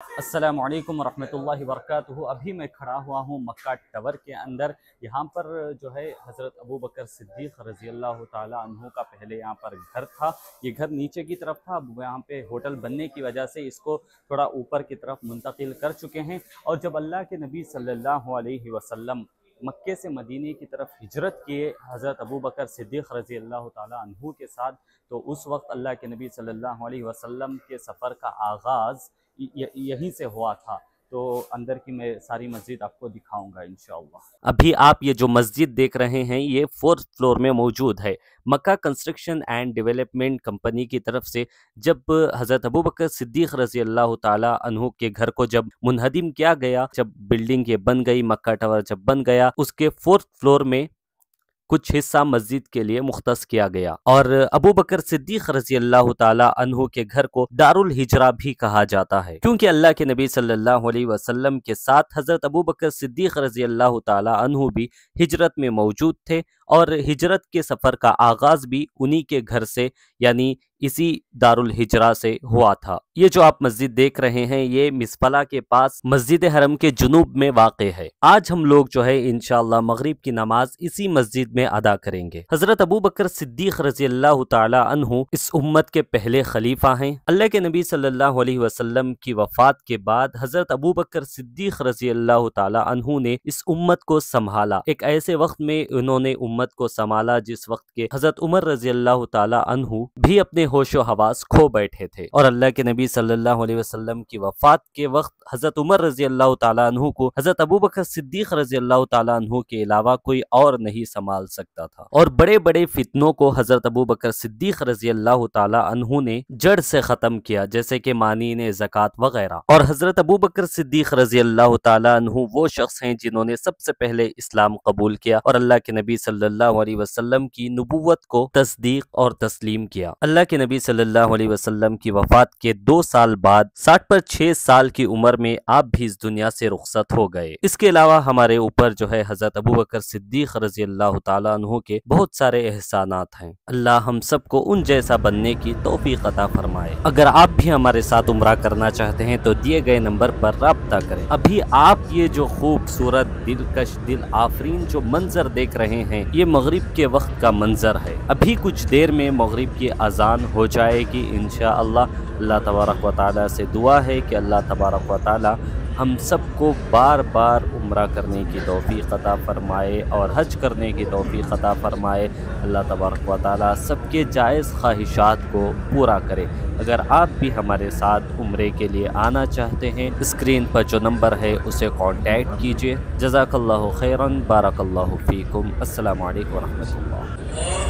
السلام علیکم ورحمۃ اللہ وبرکاتہ۔ ابھی میں کھڑا ہوا ہوں مکہ ٹاور کے اندر۔ یہاں پر جو ہے حضرت ابوبکر صدیق رضی اللہ تعالیٰ عنہ کا پہلے یہاں پر گھر تھا۔ یہ گھر نیچے کی طرف تھا، اب یہاں پہ ہوٹل بننے کی وجہ سے اس کو تھوڑا اوپر کی طرف منتقل کر چکے ہیں۔ اور جب اللہ کے نبی صلی اللہ علیہ وسلم مکے سے مدینے کی طرف ہجرت کیے حضرت ابوبکر صدیق رضی اللہ تعالیٰ عنہ کے ساتھ، تو اس وقت اللہ کے نبی صلی اللہ علیہ وسلم کے سفر کا آغاز یہیں سے ہوا تھا۔ تو اندر کی میں ساری مسجد آپ کو دکھاؤں گا انشاءاللہ۔ ابھی آپ یہ جو مسجد دیکھ رہے ہیں یہ 4th فلور میں موجود ہے۔ مکہ کنسٹرکشن اینڈ ڈیولپمنٹ کمپنی کی طرف سے جب حضرت ابوبکر صدیق رضی اللہ تعالیٰ عنہ کے گھر کو جب منہدم کیا گیا، جب بلڈنگ یہ بن گئی، مکہ ٹاور جب بن گیا، اس کے 4th فلور میں کچھ حصہ مسجد کے لیے مختص کیا گیا۔ اور ابوبکر صدیق رضی اللہ تعالیٰ عنہ کے گھر کو دار الہجرہ بھی کہا جاتا ہے، کیونکہ اللہ کے نبی صلی اللہ علیہ وسلم کے ساتھ حضرت ابوبکر صدیق رضی اللہ تعالیٰ عنہ بھی ہجرت میں موجود تھے، اور ہجرت کے سفر کا آغاز بھی انہی کے گھر سے یعنی اسی دار الہجرہ سے ہوا تھا۔ یہ جو آپ مسجد دیکھ رہے ہیں یہ مصپلہ کے پاس مسجد حرم کے جنوب میں واقع ہے۔ آج ہم لوگ جو ہے انشاءاللہ مغرب کی نماز اسی مسجد میں ادا کریں گے۔ حضرت ابوبکر صدیق رضی اللہ تعالی عنہ اس امت کے پہلے خلیفہ ہیں۔ اللہ کے نبی صلی اللہ علیہ وسلم کی وفات کے بعد حضرت ابوبکر صدیق رضی اللہ تعالی عنہ نے اس امت کو سنبھالا۔ ایک ایسے وقت میں انہوں نے امت کو سنبھالا جس وقت کے حضرت عمر رضی اللہ تعالی عنہ بھی اپنے ہوش و حواس کھو بیٹھے تھے، اور اللہ کے نبی صلی اللہ علیہ وسلم کی وفات کے وقت حضرت عمر رضی اللہ تعالیٰ عنہ کو حضرت ابوبکر صدیق رضی اللہ تعالیٰ عنہ کے علاوہ کوئی اور نہیں سنبھال سکتا تھا، اور بڑے بڑے فتنوں کو حضرت ابوبکر صدیق رضی اللہ تعالیٰ عنہ نے جڑ سے ختم کیا، جیسے کہ مانعین زکوٰۃ وغیرہ۔ اور حضرت ابوبکر صدیق رضی اللہ تعالیٰ عنہ وہ شخص ہیں جنہوں نے سب سے پہلے اسلام قبول کیا اور اللہ کے نبی صلی اللہ علیہ وسلم کی نبوت کو تصدیق اور تسلیم کیا۔ اللہ کے نبی صلی اللہ علیہ وسلم کی وفات کے 2 سال بعد 60 پر 6 سال کی عمر میں آپ بھی اس دنیا سے رخصت ہو گئے۔ اس کے علاوہ ہمارے اوپر جو ہے حضرت ابوبکر صدیق رضی اللہ تعالیٰ عنہ کے بہت سارے احسانات ہیں۔ اللہ ہم سب کو ان جیسا بننے کی توفیق عطا فرمائے۔ اگر آپ بھی ہمارے ساتھ عمرہ کرنا چاہتے ہیں تو دیے گئے نمبر پر رابطہ کریں۔ ابھی آپ یہ جو خوبصورت دلکش دل آفرین جو منظر دیکھ رہے ہیں یہ مغرب کے وقت کا منظر ہے۔ ابھی کچھ دیر میں مغرب کی اذان ہو جائے گی انشاءاللہ۔ اللہ تبارک و تعالیٰ سے دعا ہے کہ اللہ تبارک و تعالیٰ ہم سب کو بار بار عمرہ کرنے کی توفیق عطا فرمائے اور حج کرنے کی توفیق عطا فرمائے۔ اللہ تبارک و تعالیٰ سب کے جائز خواہشات کو پورا کرے۔ اگر آپ بھی ہمارے ساتھ عمرے کے لیے آنا چاہتے ہیں اسکرین پر جو نمبر ہے اسے کانٹیکٹ کیجئے۔ جزاک اللہ خیراً، بارک اللہ فیکم۔ السلام علیکم ورحمۃ اللہ۔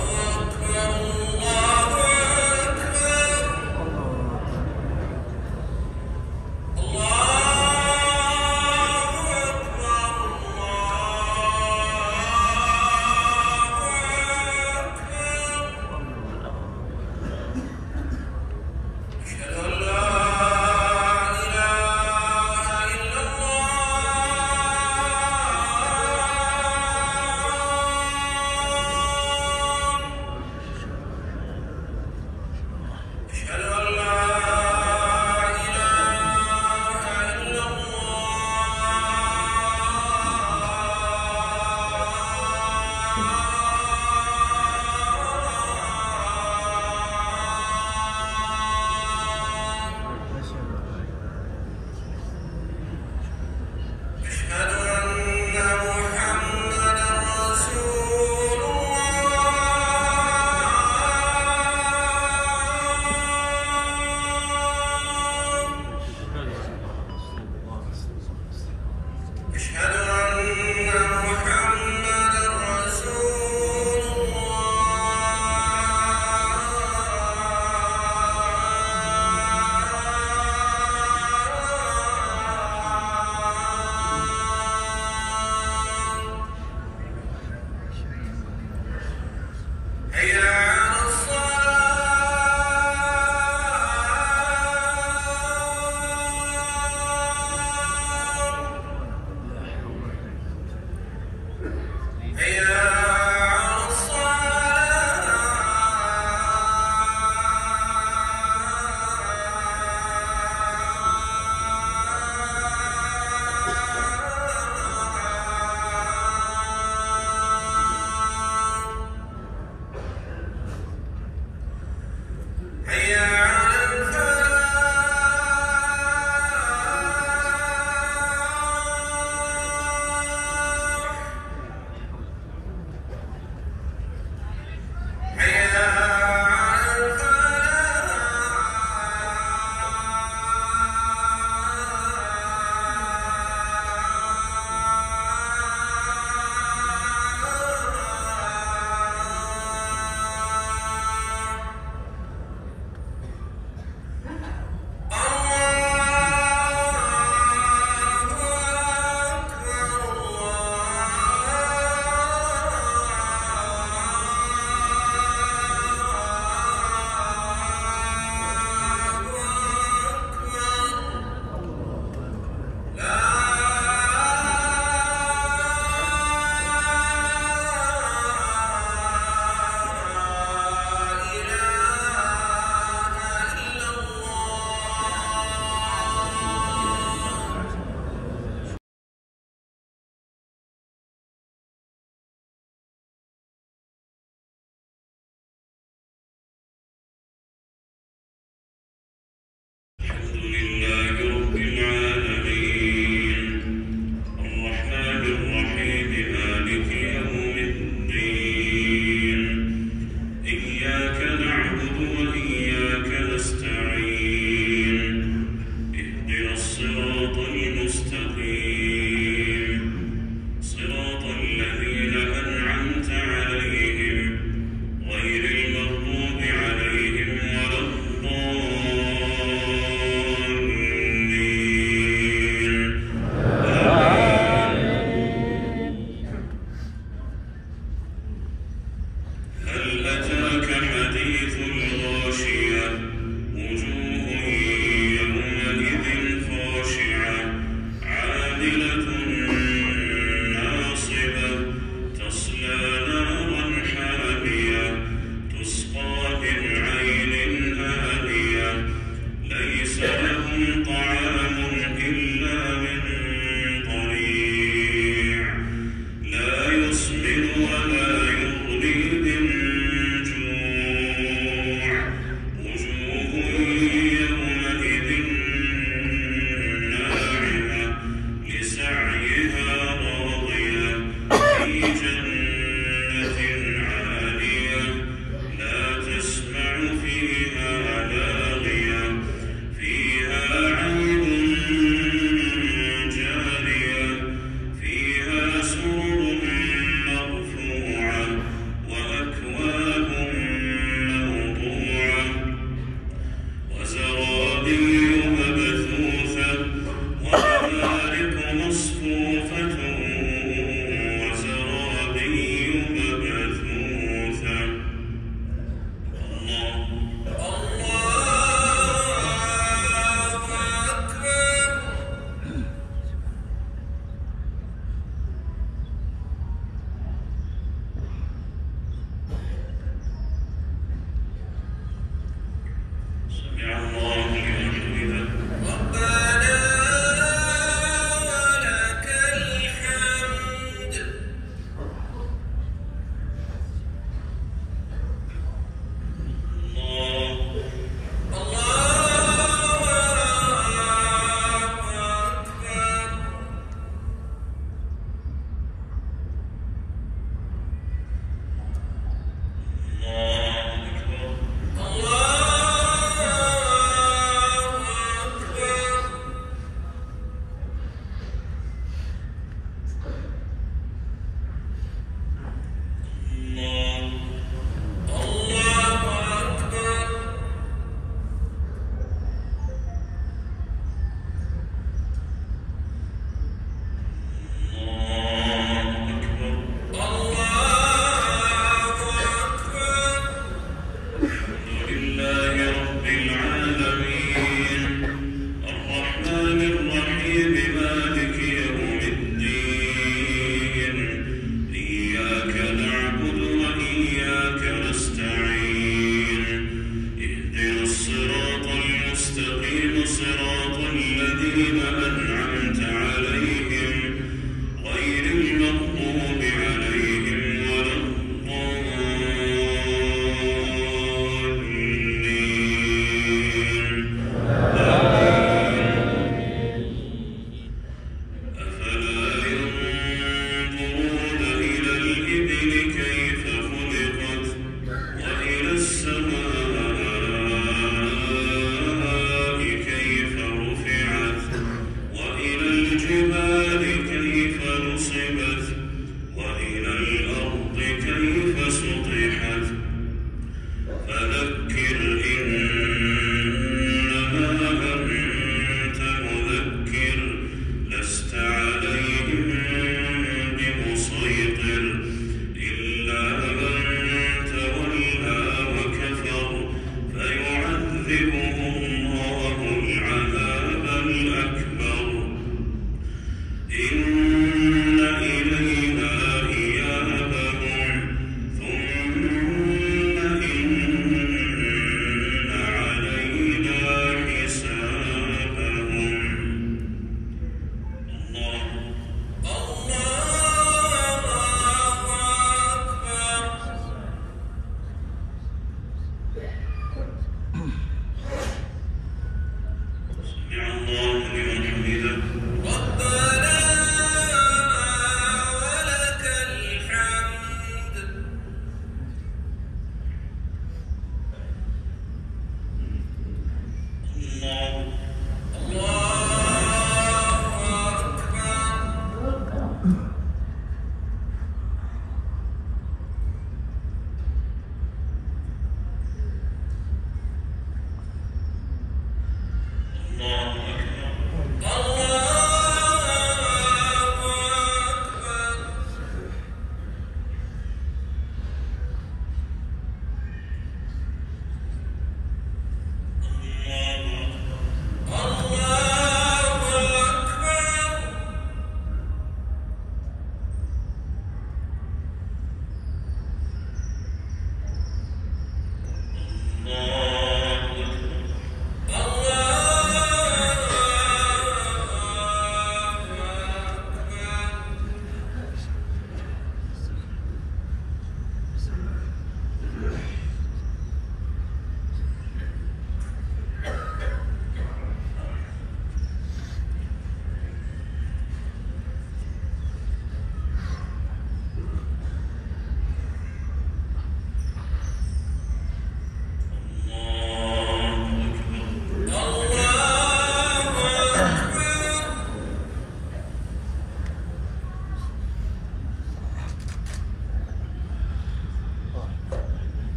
الصراط المستقيم